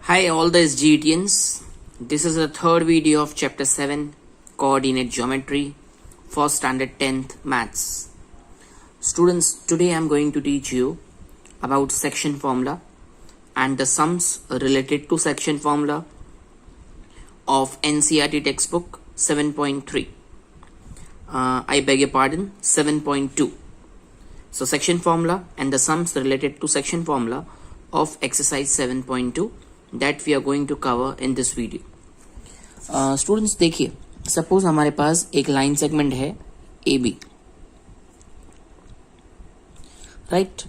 Hi all the SGETians. This is the third video of chapter 7 coordinate geometry for standard 10th maths. Students, today I am going to teach you about section formula and the sums related to section formula of NCERT textbook 7.3. I beg your pardon, 7.2. So section formula and the sums related to section formula of exercise 7.2 that we are going to cover in this video. Students देखिए, suppose हमारे पास एक line segment है A B, right.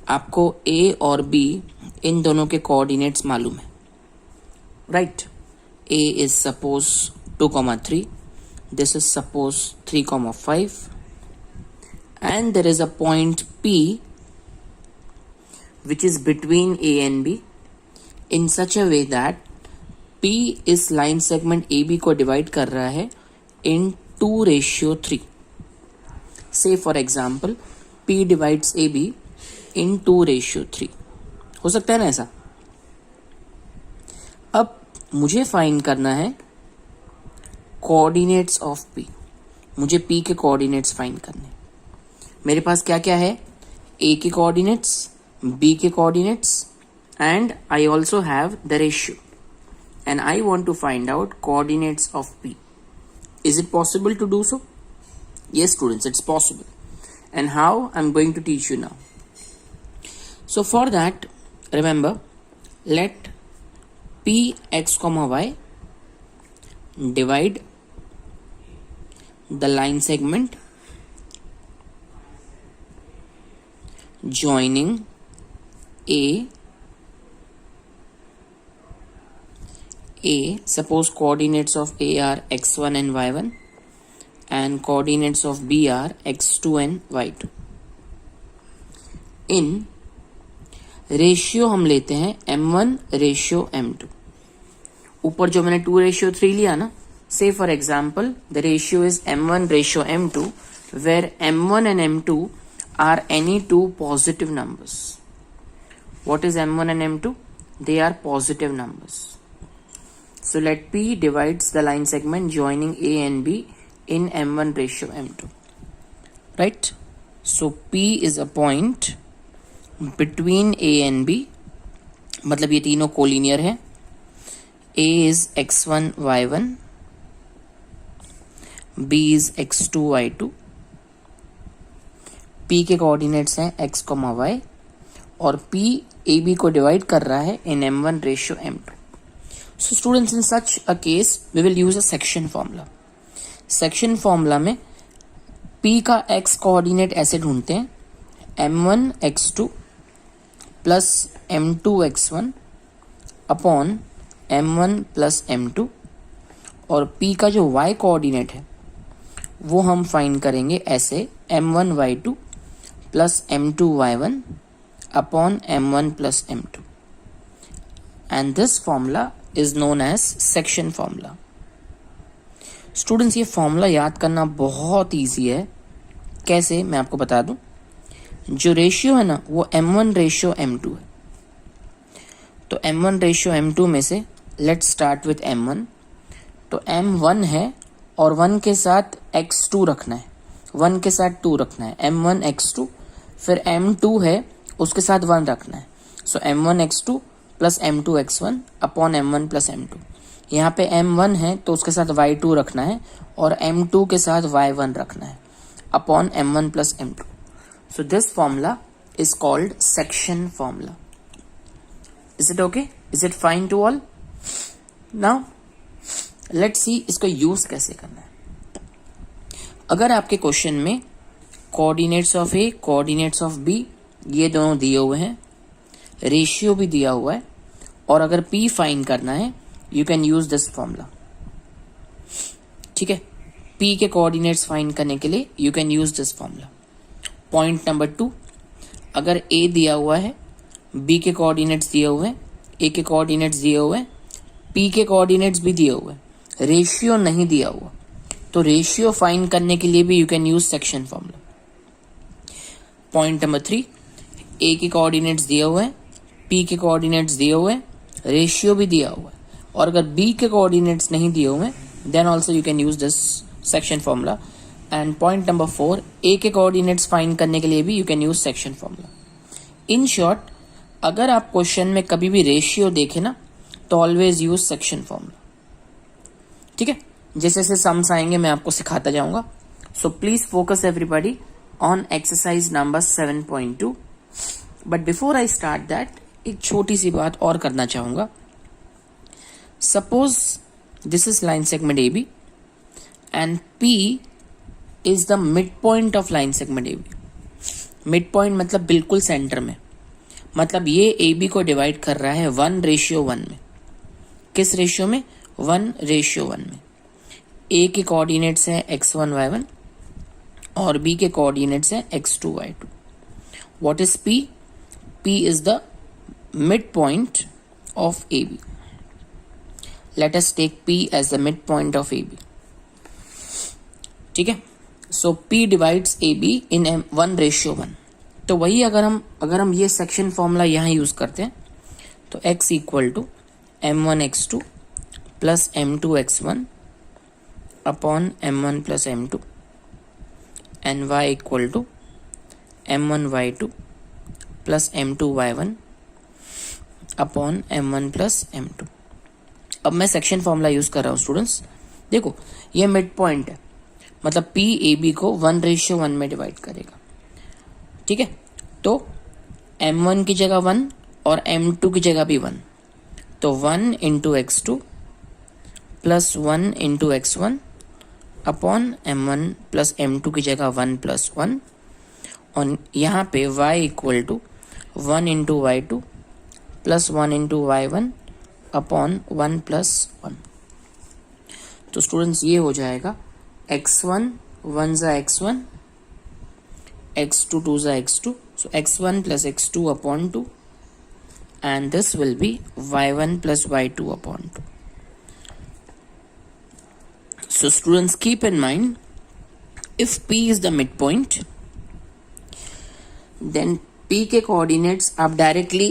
आपको ए और be in दोनों के coordinates मालूम है, right. A is suppose 2,3, this is suppose 3,5, and there is a point P which is between A and B in such a way that P इस line segment AB को divide कर रहा है in 2:3. Say for example P divides AB in 2:3. हो सकता है ना ऐसा. अब मुझे फाइंड करना है कोऑर्डिनेट्स ऑफ P. मुझे P के कोऑर्डिनेट्स फाइंड करने. मेरे पास क्या क्या है? A के कोऑर्डिनेट्स, B के coordinates, and I also have the ratio, and I want to find out coordinates of P. Is it possible to do so? Yes students, it's possible. And how? I'm going to teach you now. So for that, remember, let P x comma y divide the line segment joining A, suppose coordinates of A are x1 and y1 and coordinates of B are x2 and y2. In ratio हम लेते हैं m1 ratio m2. ऊपर जो मैंने 2:3 लिया ना, say for example the ratio is m1 ratio m2 where m1 and m2 are any two positive numbers. What is m1 and m2? They are positive numbers. So let P divides the line segment joining A and B in m1 ratio m2. Right? So P is a point between A and B. मतलब ये तीनों collinear है. A is x1 y1, B is x2 y2. P के coordinates हैं x, y और P AB को divide कर रहा है in m1 ratio m2. So students, in such a case we will use a section formula. Section formula में P का x coordinate ऐसे ढूंढते हैं m1 x2 plus m2 x1 upon m1 plus m2, और P का जो y coordinate है वो हम फाइंड करेंगे ऐसे m1 y2 plus m2 y1 upon m1 plus m2, and this formula is known as section formula. Students, ये formula याद करना बहुत इजी है. कैसे, मैं आपको बता दूं. जो रेशियो है ना वो m1 रेशियो m2 है. तो m1 रेशियो m2 में से लेट्स स्टार्ट विथ m1. तो m1 है और 1 के साथ x2 रखना है, 1 के साथ 2 रखना है, m1 x2. फिर m2 है उसके साथ 1 रखना है. सो m1 x2 plus m2 x1 upon m1 plus m2. यहाँ पे m1 है तो उसके साथ y2 रखना है और m2 के साथ y1 रखना है upon m1 plus m2. So this formula is called section formula. Is it okay? Is it fine to all? Now let's see इसको यूज कैसे करना है. अगर आपके क्वेश्चन में coordinates of A, coordinates of B ये दोनों दिए हुए हैं, रेशियो भी दिया हुआ है, और अगर P फाइंड करना है you can use this formula. ठीक है, P के कोऑर्डिनेट्स फाइंड करने के लिए you can use this formula. Point number 2, अगर A दिया हुआ है, B के कोऑर्डिनेट्स दिए हुए हैं, A के कोऑर्डिनेट्स दिए हुए हैं, P के कोऑर्डिनेट्स भी दिए हुए हैं, रेशियो नहीं दिया हुआ, तो रेशियो फाइंड करने के लिए भी you can use section formula. Point number 3, A के कोऑर्डिनेट्स दिए हुए हैं, P के कोऑर्डिनेट्स दिए हुए हैं, रेशियो भी दिया हुआ है, और अगर बी के कोऑर्डिनेट्स नहीं दिए हुए then also you can use this section formula. And point number 4, A के कोऑर्डिनेट्स फाइंड करने के लिए भी you can use section formula. In short, अगर आप क्वेश्चन में कभी भी रेशियो देखे ना तो ऑलवेज यूज सेक्शन फॉर्मूला. ठीक है, जैसे जैसे सम्स आएंगे मैं आपको सिखाता जाऊंगा. So please focus everybody on exercise number 7.2. But before I start that, एक छोटी सी बात और करना चाहूंगा. Suppose this is line segment A B and P is the mid point of line segment A B. Mid point मतलब बिल्कुल centre में, मतलब ये ए बी को डिवाइड कर रहा है 1:1 में. किस रेशियो में? 1:1 में. ए के कोऑर्डिनेट्स है x1 y1 और बी के कोऑर्डिनेट्स है x2 y2. What is p? p is the mid point of A B. Let us take p as the mid point of A B. ठीक है, so p divides A B in 1:1. तो वही अगर हम ये section formula यहाँ use करते हैं तो x equal to m1 x2 plus m2 x1 upon m1 plus m2 and y equal to m1 y2 plus m2 y1 upon m1 plus m2. अब मैं सेक्शन फॉर्मूला यूज कर रहा हूँ students. देखो, ये मिड पॉइंट है, मतलब p A B को 1:1 में डिवाइड करेगा. ठीक है, तो m1 की जगह 1 और m2 की जगह भी 1, तो 1 into x2 plus 1 into x1 upon m1 plus m2 की जगह 1 प्लस 1, और यहाँ पे y equal to 1 into y2 plus 1 into y1 upon 1 plus 1. तो स्टूडेंट्स ये हो जाएगा x1 1 ज़ा x1, x2 2 ज़ा x2, so x1 plus x2 upon 2, and this will be y1 plus y2 upon 2. So students, keep in mind, if p is the midpoint, then p के coordinates आप directly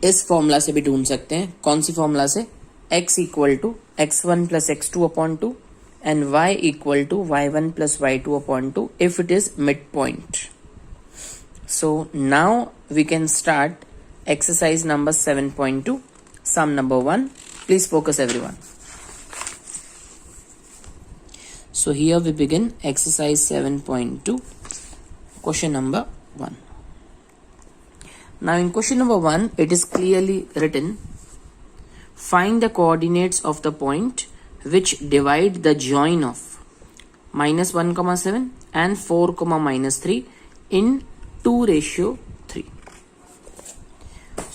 इस formula से भी ढूंढ सकते हैं. कौन सी फॉर्मूला से? x equal to x1 plus x2 upon 2 and y equal to y1 plus y2 upon 2 if it is midpoint. So now we can start exercise number 7.2, sum number 1. Please focus everyone. So here we begin exercise 7.2, question number 1. Now in question number 1, it is clearly written, find the coordinates of the point which divide the join of -1, 7 and 4, -3 in 2:3.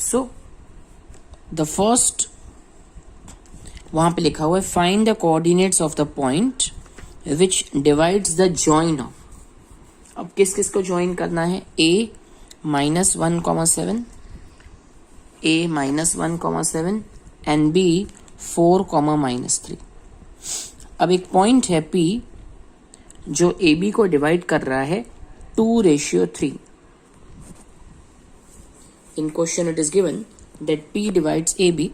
So the first वहां पे लिखा हुआ है find the coordinates of the point which divides the join of. अब किस किस को join करना है? a -1, 7, a -1, 7 and b 4, -3. अब एक पॉइंट है P जो AB को डिवाइड कर रहा है 2:3. In question it is given that P divides AB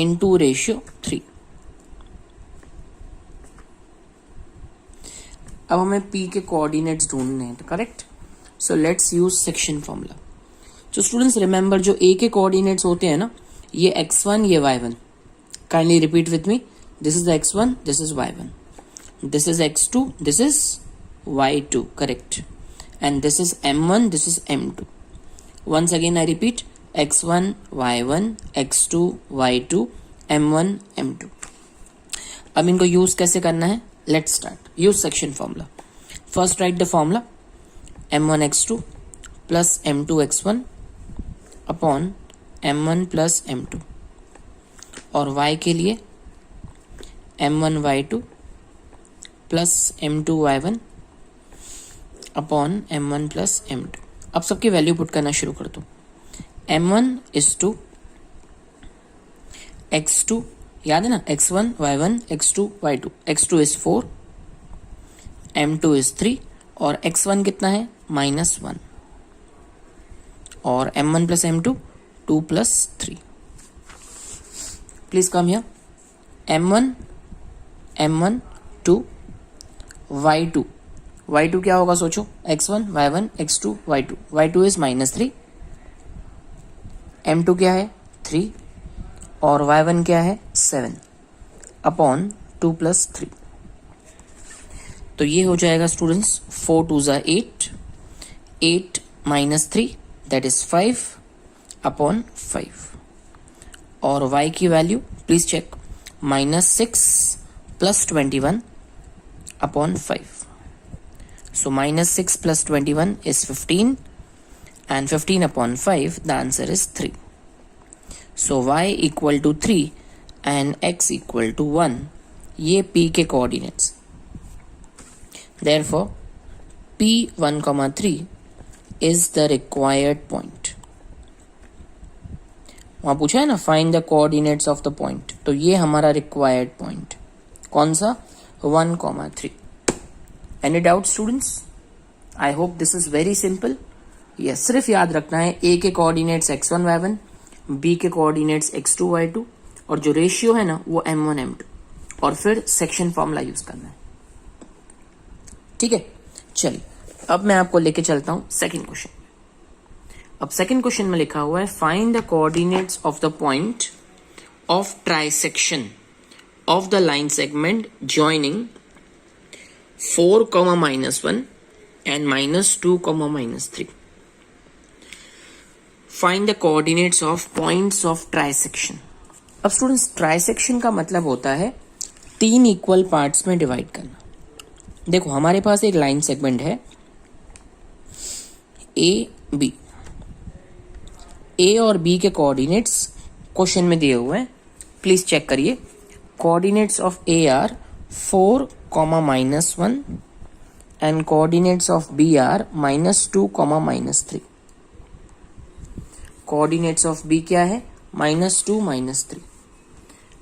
in 2:3. अब हमें P के कोऑर्डिनेट्स ढूंढने हैं, correct? So let's use section formula. तो स्टूडेंट्स रिमेंबर, जो A के कोऑर्डिनेट्स होते हैं ना, ये x1, ये y1. Kindly repeat with me. This is the x1, this is y1. This is x2, this is y2, correct? And this is m1, this is m2. Once again I repeat, x1, y1, x2, y2, m1, m2. अब इनको use कैसे करना है? Let's start. Use section formula. First write the formula. m1 x2 plus m2 x1 upon m1 plus m2. और y के लिए m1 y2 plus m2 y1 upon m1 plus m2. अब सबकी वैल्यू पुट करना शुरू कर दो. m1 is 2, x2 याद है ना, x1 y1 x2 y2, x2 is 4, m2 is 3 और x1 कितना है? -1 और m1 plus m2 2 plus 3. Please come here. m1 2 y2. y2 क्या होगा सोचो, x1 y1 x2 y2. y2 is -3, m2 क्या है 3 और y1 क्या है 7 अपॉन 2 plus 3. तो ये हो जाएगा स्टूडेंट्स 4 2 ज़ा 8, 8 minus 3 that is 5 अपॉन 5. और y की value please check, -6 plus 21 upon 5. So -6 plus 21 is 15 and 15 upon 5, the answer is 3. So y equal to 3 and x equal to 1, ये p के coordinates. Therefore P1,3 is the required point. वहाँ पूछा है ना find the coordinates of the point, तो ये हमारा required point कौन सा 1,3. Any doubt students? I hope this is very simple. Yes, सिर्फ याद रखना है ए के कोऑर्डिनेट्स x1 y1, बी के कोऑर्डिनेट्स x2 y2 और जो रेशियो है ना वो m1 m2, और फिर सेक्शन फॉर्मूला यूज करना है. ठीक है, चलिए अब मैं आपको लेके चलता हूं सेकंड क्वेश्चन. अब सेकंड क्वेश्चन में लिखा हुआ है find the coordinates of the point of trisection of the line segment joining 4, -1 and -2, -3. Find the coordinates of points of trisection. अब स्टूडेंट्स ट्राइसेक्शन का मतलब होता है 3 इक्वल पार्ट्स में डिवाइड करना. देखो हमारे पास एक लाइन सेगमेंट है ए बी. ए और बी के कोऑर्डिनेट्स क्वेश्चन में दिए हुए हैं, प्लीज चेक करिए. Coordinates of A are 4, -1 and coordinates of B are -2, -3. Coordinates of B क्या है -2, -3.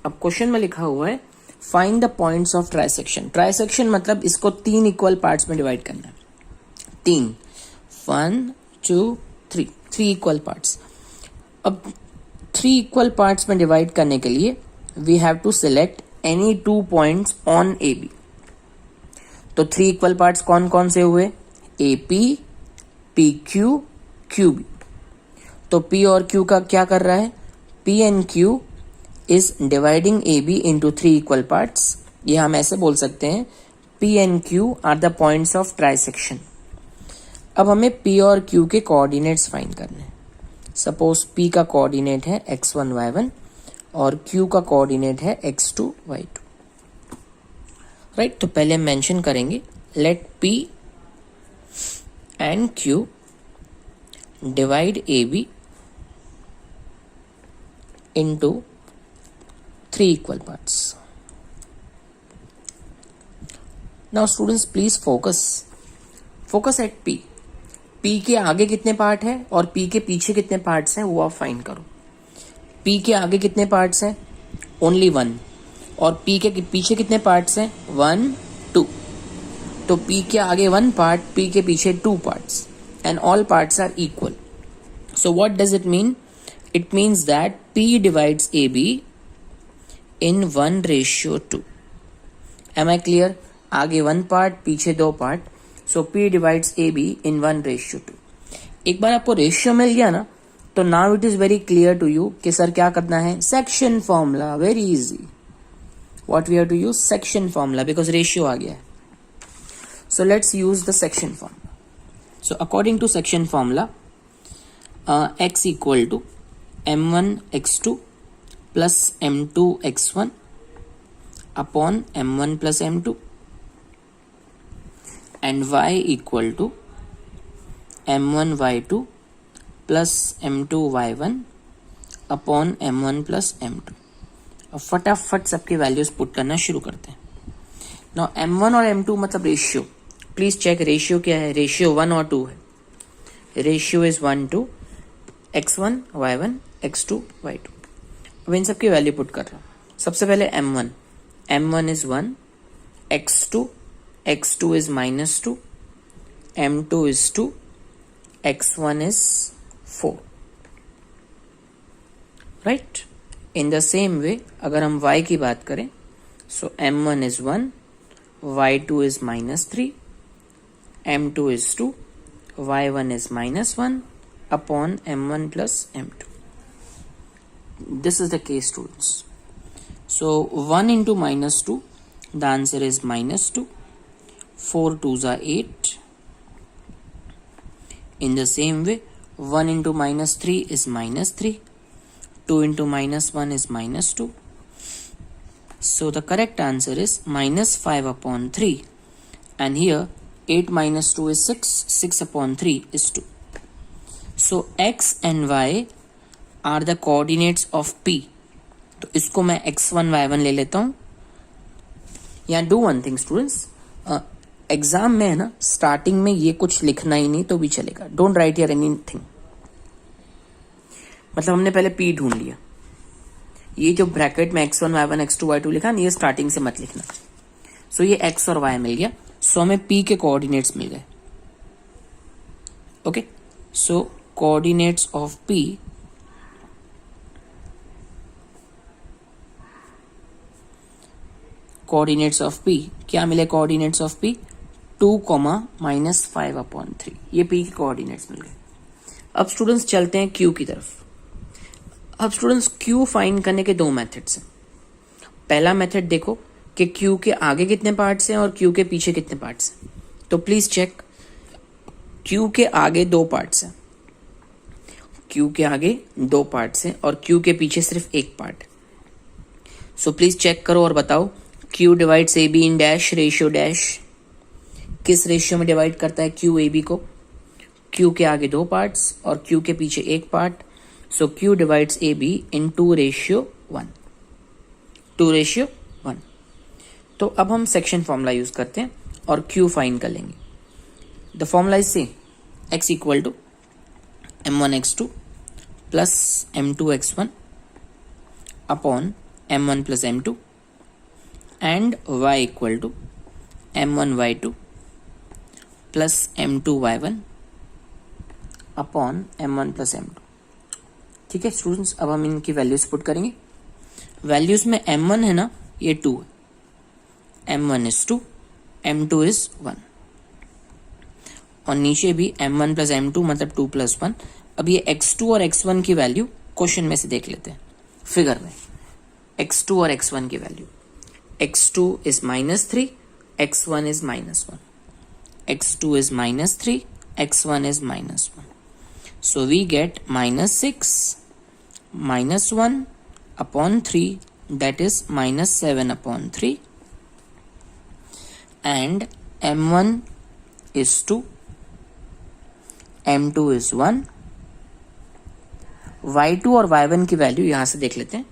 अब क्वेश्चन में लिखा हुआ है find the points of trisection. Trisection मतलब इसको 3 इक्वल पार्ट्स में डिवाइड करना है. 3, 1 2 3, 3 इक्वल पार्ट्स. अब 3 इक्वल पार्ट्स में डिवाइड करने के लिए we have to select any 2 points on A B. तो 3 इक्वल पार्ट्स कौन कौन से हुए, A P, P Q, Q B. तो पी और क्यू का क्या कर रहा है, P and Q is dividing A B into 3 equal parts. ये हम ऐसे बोल सकते हैं P and Q are the points of trisection. अब हमें पी और क्यू के कोऑर्डिनेट्स फाइंड करने हैं. सपोज पी का कोऑर्डिनेट है x1 y1 और क्यू का कोऑर्डिनेट है x2 y2. राइट, तो पहले हम मेंशन करेंगे let P and Q divide A B into 3 equal parts. Now students please focus at P. P के आगे कितने पार्ट है और पी के पीछे कितने पार्ट्स हैं वो आप फाइंड करो. पी के आगे कितने पार्ट्स हैं, ओनली 1. और पी के पीछे कितने पार्ट्स हैं, 1 2. तो पी के आगे 1 पार्ट, पी के पीछे 2 parts and all parts are equal. So what does it mean, it means that P divides A B in 1:2. Am I clear? आगे 1 पार्ट पीछे 2 part, so P divides AB in 1:2. एक बार आपको ratio मिल गया ना, तो now it is very clear to you कि sir क्या करना है, section formula. Very easy. What we have to use, section formula, because ratio आ गया है. So let's use the section formula. So according to section formula x equal to m1 x2 plus m2 x1 upon m1 plus m2 and y equal to m1 y2 plus m2 y1 upon m1 plus m2. अब फटाफट सबके values put करना शुरू करते हैं. Now m1 और m2 मतलब ratio. Please check ratio क्या है, रेशियो 1 और 2 है. Ratio is 1 to x1 y1 x2 y2. अब इन सबकी वैल्यू पुट कर रहा हूं. सबसे पहले m1 is 1, x2 is -2, m2 is 2, x1 is 4. Right. In the same way अगर हम y की बात करें, सो m1 is 1, y2 is -3, m2 is 2, y1 is -1 upon m1 plus m2. This is the case, students. So 1 into -2, the answer is -2. 4 2s are 8. In the same way, 1 into -3 is -3. 2 into -1 is -2. So the correct answer is -5 upon 3. And here 8 minus 2 is 6. 6 upon 3 is 2. So x and y are the coordinates of P. तो इसको मैं x1 y1 ले लेता हूँ. या do one thing students, exam में है ना स्टार्टिंग में ये कुछ लिखना ही नहीं तो भी चलेगा. Don't write hear anything. मतलब हमने पहले P ढूंढ लिया. ये जो ब्रैकेट में x1 y1 x2 y2 लिखा ना, ये स्टार्टिंग से मत लिखना. सो ये x और y मिल गया. सो हमें P के कोऑर्डिनेट्स मिल गए. Okay, so coordinates of P क्या मिले? Coordinates of P 2, -5 upon 3. ये P के कोऑर्डिनेट्स मिल गए. अब स्टूडेंट्स चलते हैं Q की तरफ. अब स्टूडेंट्स Q फाइंड करने के दो मेथड्स हैं. पहला मेथड देखो कि Q के आगे कितने पार्ट्स हैं और Q के पीछे कितने पार्ट्स हैं. तो प्लीज चेक. Q के आगे 2 पार्ट्स हैं. Q के आगे 2 पार्ट्स हैं और Q के पीछे सिर्फ एक पार्ट. सो प्लीज चेक करो और बताओ Q divides AB in dash ratio dash. किस रेशियो में डिवाइड करता है Q AB को? Q के आगे 2 पार्ट्स और Q के पीछे एक पार्ट. सो Q डिवाइड्स AB इन 2:1. 2:1. तो अब हम सेक्शन फॉर्मूला यूज करते हैं और Q फाइंड कर लेंगे. द फॉर्मूला इज से x equal to m1 x2 plus m2 x1 upon m1 plus m2 and y equal to m1 y2 plus m2 y1 upon m1 plus m2. ठीक है students, अब हम इनकी values put करेंगे. Values में m1 है ना, ये 2 है. m1 is 2, m2 is 1 और नीचे भी m1 प्लस m2 मतलब 2 प्लस 1. अब ये x2 और x1 की वैल्यू क्वेश्चन में से देख लेते हैं. फिगर में x2 और x1 की value. x2 is -3, x1 is -1. x2 is -3, x1 is -1. So we get -6 -1 upon 3, that is -7 upon 3. And m1 is 2, m2 is 1. y2 और y1 की वैल्यू यहां से देख लेते हैं.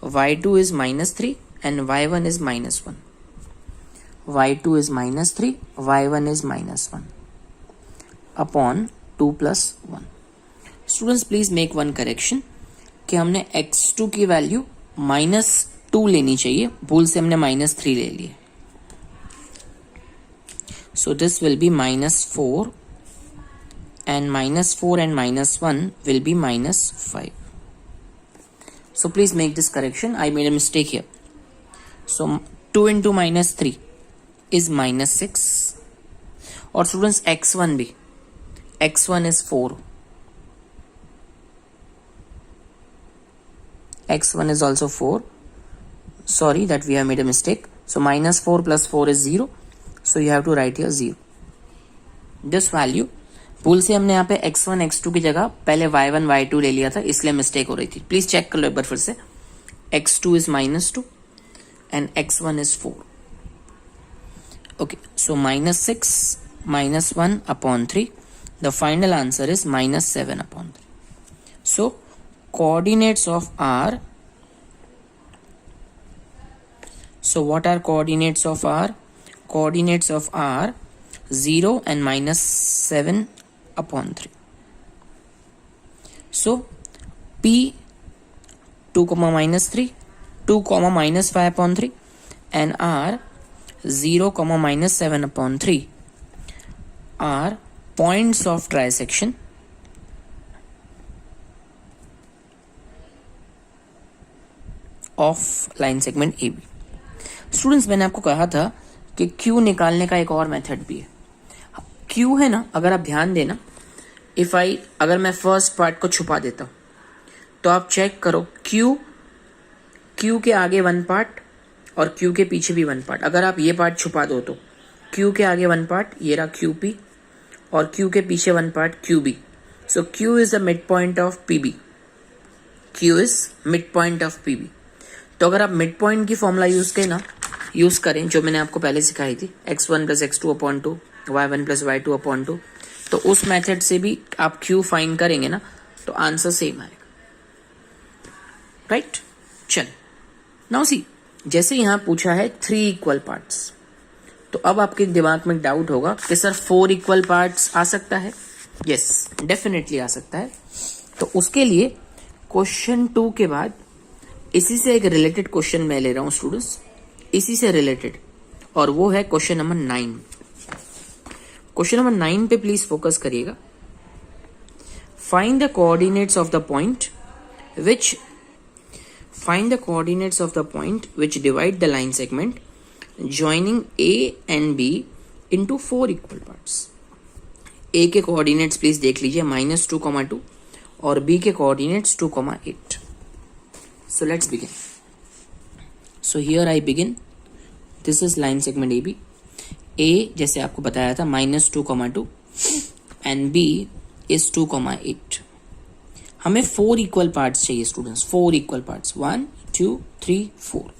y2 is -3 and y1 is -1. y2 is -3, y1 is -1 upon 2 plus 1. Students please make one correction कि हमने x2 की वैल्यू -2 लेनी चाहिए. भूल से हमने -3 ले लिए. So this will be -4 and -4 and -1 will be -5. So please make this correction. I made a mistake here. So 2 into -3 is -6. और स्टूडेंट्स x1 भी, x1 is 4. x1 is also 4. Sorry that we have made a mistake. So -4 plus 4 is 0. So you have to write here 0. This value, भूल से हमने यहाँ पे x1 x2 की जगह पहले y1 y2 ले लिया था, इसलिए मिस्टेक हो रही थी. प्लीज चेक कर लो एक बार फिर से. x2 is -2 and x1 is 4. Okay, so -6 -1 upon 3. The final answer is -7 upon 3. So coordinates of R. So what are coordinates of R? Coordinates of R 0 and -7 upon 3. So P 2, -3, 2, -5 upon 3 and R 0, -7 upon 3 are points of trisection of line segment A B. Students, मैंने आपको कहा था कि Q निकालने का एक और method भी है। क्यू है ना, अगर आप ध्यान देना, अगर मैं फर्स्ट पार्ट को छुपा देता हूं तो आप चेक करो, क्यू के आगे वन पार्ट और क्यू के पीछे भी वन पार्ट। अगर आप ये पार्ट छुपा दो तो क्यू के आगे वन पार्ट, ये रहा क्यू पी, और क्यू के पीछे one part Q B. So Q is the mid point of P B. Q is mid point of P B. तो अगर आप मिड पॉइंट की फॉर्मूला यूज करें जो मैंने आपको पहले सिखाई थी, x1 plus x2 upon 2, y1 plus y2 upon 2, तो उस मेथड से भी आप क्यू फाइंड करेंगे ना तो आंसर सेम आएगा, राइट। चल नाउ सी, जैसे यहां पूछा है 3 इक्वल पार्ट्स, तो अब आपके दिमाग में डाउट होगा कि सर 4 इक्वल पार्ट्स आ सकता है? यस, डेफिनेटली आ सकता है। तो उसके लिए क्वेश्चन 2 के बाद इसी से एक रिलेटेड क्वेश्चन मैं ले रहा हूं स्टूडेंट्स, इसी से रिलेटेड, और वो है क्वेश्चन नंबर 9। क्वेश्चन नंबर 9 पे प्लीज फोकस करिएगा। Find the coordinates of the point which divide the line segment joining A and B into 4 equal parts. A के कोऑर्डिनेट्स प्लीज देख लीजिए, -2, और B के coordinates 2, 8। So let's begin. So here I begin. This is line segment AB. A जैसे आपको बताया था -2, and B is 2, 8. हमें 4 इक्वल पार्ट्स चाहिए स्टूडेंट्स, 4 इक्वल पार्ट्स, 1 2 3 4।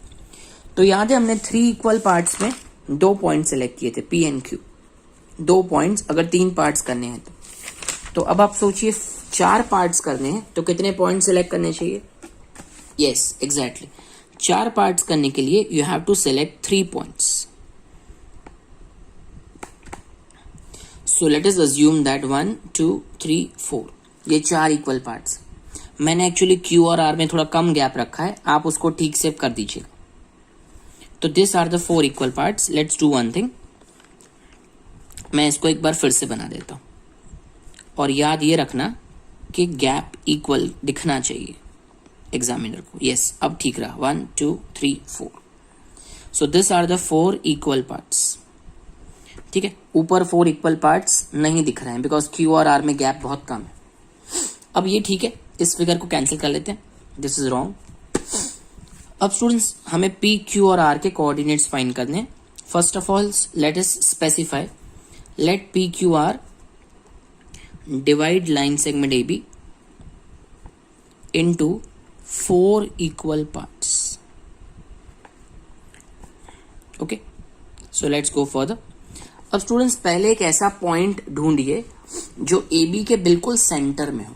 तो याद है हमने 3 इक्वल पार्ट्स में 2 पॉइंट सेलेक्ट किए थे, P एंड Q। 2 पॉइंट्स अगर 3 पार्ट्स करने हैं तो अब आप सोचिए 4 पार्ट्स करने हैं तो कितने पॉइंट सेलेक्ट करने चाहिए? यस, एग्जैक्टली 4 पार्ट्स करने के लिए you have to select 3 points. So let us assume that 1 2 3 4 ये 4 इक्वल पार्ट्स। मैंने एक्चुअली Q और R में थोड़ा कम गैप रखा है, आप उसको ठीक से कर दीजिएगा। तो this are the 4 equal parts. Let's do one thing, मैं इसको एक बार फिर से बना देता हूं, और याद ये रखना कि गैप इक्वल दिखना चाहिए एग्जामिनर को। यस, अब ठीक रहा, 1 2 3 4। So this are the 4 equal parts. ठीक है, ऊपर 4 इक्वल पार्ट्स नहीं दिख रहे हैं बिकॉज Q और R में गैप बहुत कम है। अब ये ठीक है, इस फिगर को कैंसिल कर लेते हैं, दिस इज रॉन्ग। अब स्टूडेंट्स हमें P, Q और R के कोऑर्डिनेट्स फाइंड करने हैं। First of all let us specify, let P, Q, R divide line segment AB into 4 equal parts. Okay, so let's go further. अब students पहले एक ऐसा पॉइंट ढूंढिए जो AB के बिल्कुल सेंटर में हो।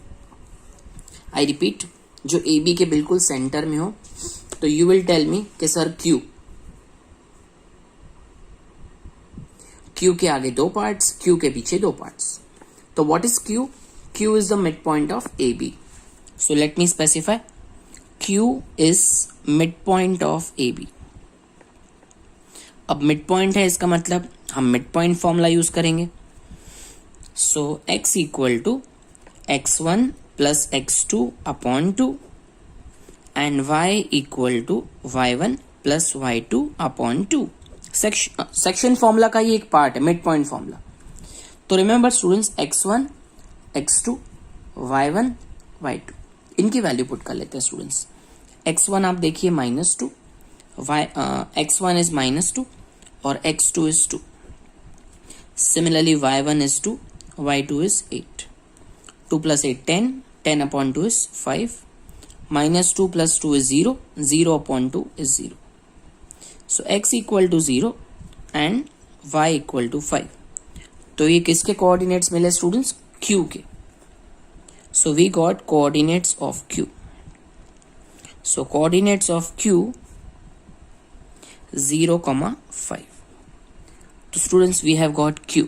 आई रिपीट, जो AB के बिल्कुल सेंटर में हो। तो यू विल टेल मी कि सर Q के आगे 2 पार्ट्स, Q के पीछे 2 पार्ट्स। तो what is Q? Q is the mid point of AB. So let me specify, Q is mid point of AB. अब मिड पॉइंट है, इसका मतलब हम मिड पॉइंट फॉर्मूला यूज करेंगे। So x equal to x1 plus x2 upon 2 and y equal to y1 plus y2 upon 2। Section formula का ही एक part है मिड पॉइंट फॉर्मूला। तो remember students, x1 x2 y1 y2 इनकी value put कर लेते हैं स्टूडेंट्स। x1 आप देखिए -2, x1 इज -2 और x2 is 2। Similarly y1 is 2, y2 is 8। 2 plus 8 10, 10 upon 2 is 5, -2 plus 2 is 0, 0 upon 2 is 0. So x equal to 0 and y equal to 5. तो ये किसके कोऑर्डिनेट्स मिले स्टूडेंट्स? Q के। So we got coordinates of Q. So coordinates of Q 0, 5. तो students we have got Q.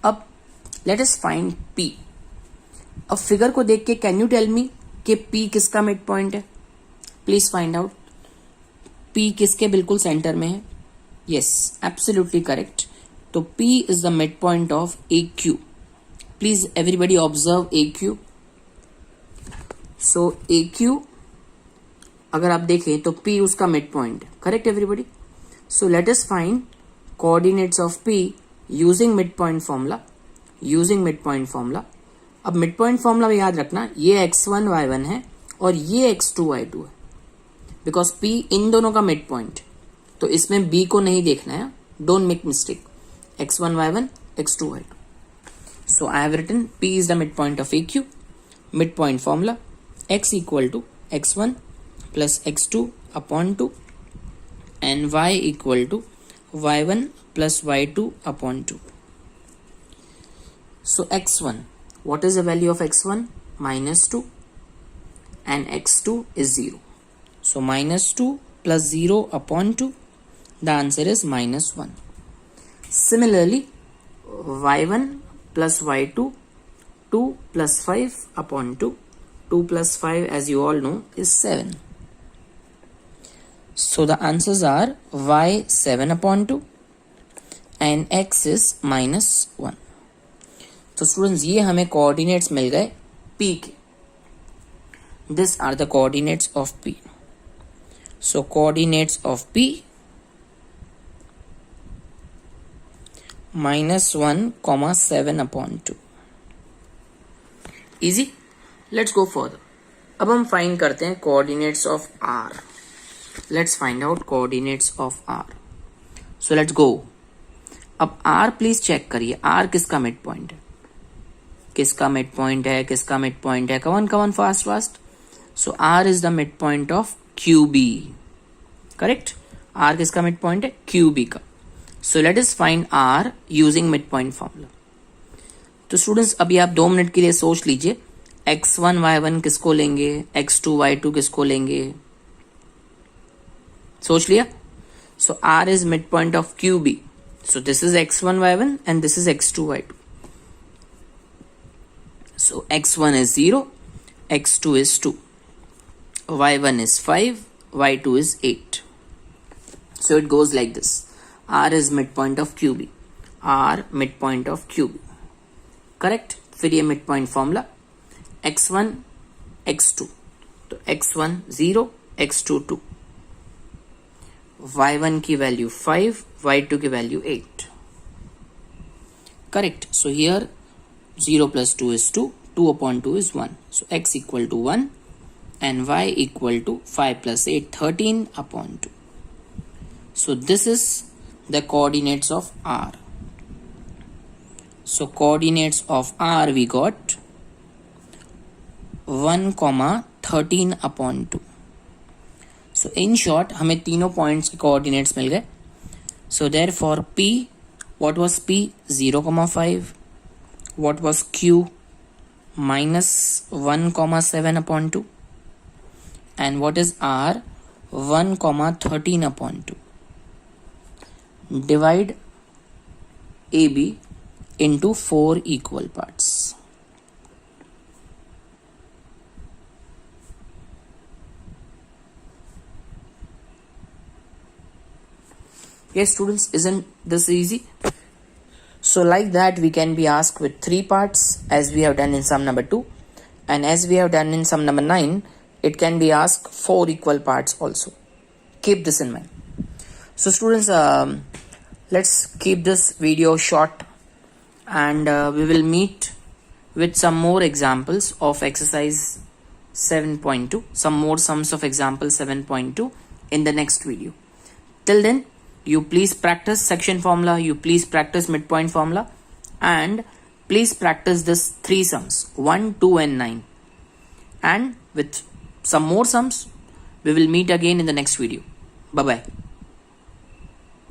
अब let us find P. अब figure को देख के कैन यू टेल मी कि P किसका मिड पॉइंट है? Please find out. P किसके बिल्कुल सेंटर में है? यस, एब्सोल्युटली करेक्ट, तो P is the midpoint of AQ. Please everybody observe AQ. So AQ अगर आप देखें तो P उसका midpoint है. Correct everybody? So let us find coordinates of P using midpoint formula. Using midpoint formula. अब midpoint formula में याद रखना ये x1 y1 है और ये x2 y2 है. Because P इन दोनों का midpoint, तो इसमें B को नहीं देखना है. Don't make mistake. x1 y1 x2 y2. So I have written P is the midpoint of AQ. Midpoint formula x equal to x1 plus x2 upon 2 and y equal to y1 plus y2 upon 2. So x1, what is the value of x1? Minus 2 and x2 is 0. So minus 2 plus 0 upon 2, the answer is minus 1. Similarly, y1 plus y2, 2 plus 5 upon 2. 2 plus 5 as you all know is 7. So the answers are y 7 upon 2 and x is minus 1. So students ये हमें coordinates मिल गए P के. These are the coordinates of P. So coordinates of P minus 1 comma 7 upon 2. Easy? Let's go further. अब हम find करते हैं coordinates of R. Let's find out coordinates of R. So let's go. अब R please check करिए. R किसका midpoint है? किसका midpoint है? किसका midpoint है? Come on fast. So R is the midpoint of QB. Correct? R किसका midpoint है? QB का. So let us find R using midpoint formula. तो students अभी आप 2 मिनट के लिए सोच लीजिए x1 y1 किसको लेंगे, x2 y2 किसको लेंगे. सोच लिया? So R is midpoint of QB. So this is x1 y1 and this is x2 y2. So x1 is 0, x2 is 2, y1 is 5, y2 is 8. So it goes like this. R is midpoint of QB. R midpoint of QB. Correct? फिर ये midpoint formula x1 x2. तो x1 0, x2 2. y1 की value 5, y2 की value 8. Correct? So here 0 plus 2 is 2, 2 upon 2 is 1. So x equal to 1 and y equal to 5 plus 8, 13 upon 2. So this is the coordinates of R. So coordinates of R we got 1 comma 13 upon 2. So in short हमें तीनों points के coordinates मिल गए. So therefore P, what was P? 0 comma 5. What was Q? Minus 1 comma 7 upon 2. And what is R? 1 comma 13 upon 2. Divide AB into 4 equal parts. Yes students, isn't this easy? So like that we can be asked with 3 parts as we have done in sum number 2, and as we have done in sum number 9 it can be asked 4 equal parts also. Keep this in mind. So students, let's keep this video short and we will meet with some more examples of exercise 7.2, some more sums of example 7.2 in the next video. Till then, you please practice section formula, you please practice midpoint formula, and please practice this 3 sums 1, 2 and 9, and with some more sums we will meet again in the next video. Bye bye.